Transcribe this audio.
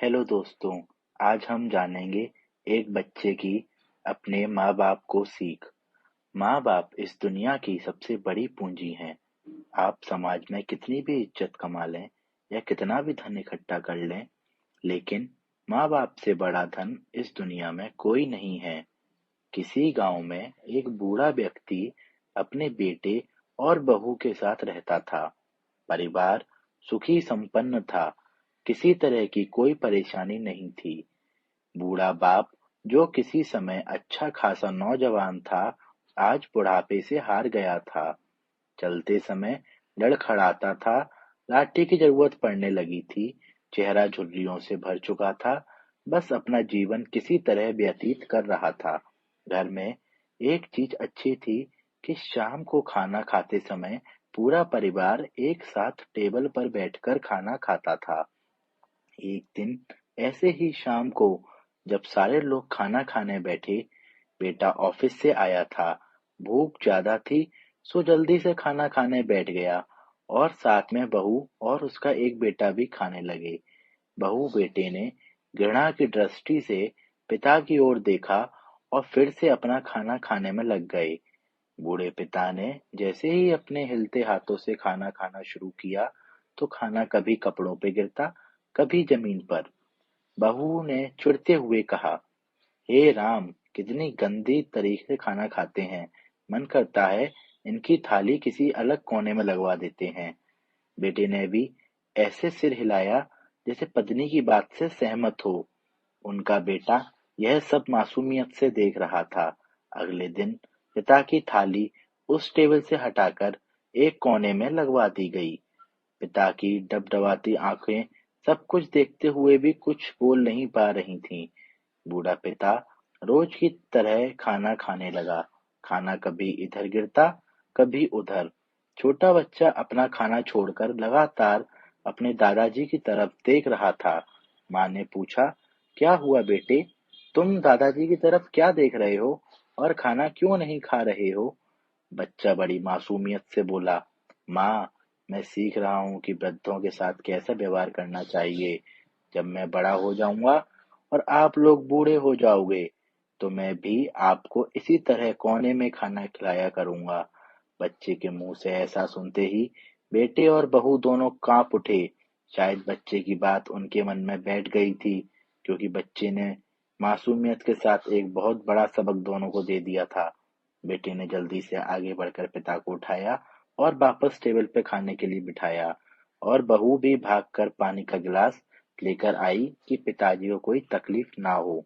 Hello दोस्तों, आज हम जानेंगे एक बच्चे की अपने माँ बाप को सीख। माँ बाप इस दुनिया की सबसे बड़ी पूंजी हैं। आप समाज में कितनी भी इज्जत कमा लें या कितना भी धन इकट्ठा कर लें, लेकिन माँ बाप से बड़ा धन इस दुनिया में कोई नहीं है। किसी गांव में एक बूढ़ा व्यक्ति अपने बेटे और बहू के साथ रहता था। परिवार सुखी संपन्न था, किसी तरह की कोई परेशानी नहीं थी। बूढ़ा बाप, जो किसी समय अच्छा खासा नौजवान था, आज बुढ़ापे से हार गया था। चलते समय लड़खड़ाता था, लाठी की जरूरत पड़ने लगी थी, चेहरा झुर्रियों से भर चुका था, बस अपना जीवन किसी तरह व्यतीत कर रहा था। घर में एक चीज अच्छी थी कि शाम को खाना खाते समय पूरा परिवार एक साथ टेबल पर बैठकर खाना खाता था। एक दिन ऐसे ही शाम को जब सारे लोग खाना खाने बैठे, बेटा ऑफिस से आया था। भूख ज्यादा थी, सो जल्दी से खाना खाने बैठ गया और साथ में बहू और उसका एक बेटा भी खाने लगे। बहू बेटे ने घृणा की दृष्टि से पिता की ओर देखा और फिर से अपना खाना खाने में लग गए। बूढ़े पिता ने जैसे ही अपने हिलते हाथों से खाना खाना शुरू किया, तो खाना कभी कपड़ों पे गिरता, कभी जमीन पर। बहू ने चिढ़ते हुए कहा, हे राम, कितनी गंदी तरीके से खाना खाते हैं। मन करता है इनकी थाली किसी अलग कोने में लगवा देते हैं। बेटे ने भी ऐसे सिर हिलाया जैसे पत्नी की बात से सहमत हो। उनका बेटा यह सब मासूमियत से देख रहा था। अगले दिन पिता की थाली उस टेबल से हटाकर एक कोने में लगवा दी गई। पिता की डबडबाती आंखें सब कुछ देखते हुए भी कुछ बोल नहीं पा रही थीं। बूढ़ा पिता रोज की तरह खाना खाने लगा। खाना कभी इधर गिरता, कभी उधर। छोटा बच्चा अपना खाना छोड़कर लगातार अपने दादाजी की तरफ देख रहा था। माँ ने पूछा, क्या हुआ बेटे? तुम दादाजी की तरफ क्या देख रहे हो और खाना क्यों नहीं खा रहे हो? बच्चा बड़ी मासूमियत से बोला, माँ, मैं सीख रहा हूँ कि वृद्धों के साथ कैसा व्यवहार करना चाहिए। जब मैं बड़ा हो जाऊंगा और आप लोग बूढ़े हो जाओगे, तो मैं भी आपको इसी तरह कोने में खाना खिलाया करूंगा। बच्चे के मुंह से ऐसा सुनते ही बेटे और बहू दोनों कांप उठे। शायद बच्चे की बात उनके मन में बैठ गई थी, क्योंकि बच्चे ने मासूमियत के साथ एक बहुत बड़ा सबक दोनों को दे दिया था। बेटे ने जल्दी से आगे बढ़कर पिता को उठाया और वापस टेबल पे खाने के लिए बिठाया, और बहू भी भागकर पानी का गिलास लेकर आई कि पिताजी को कोई तकलीफ ना हो।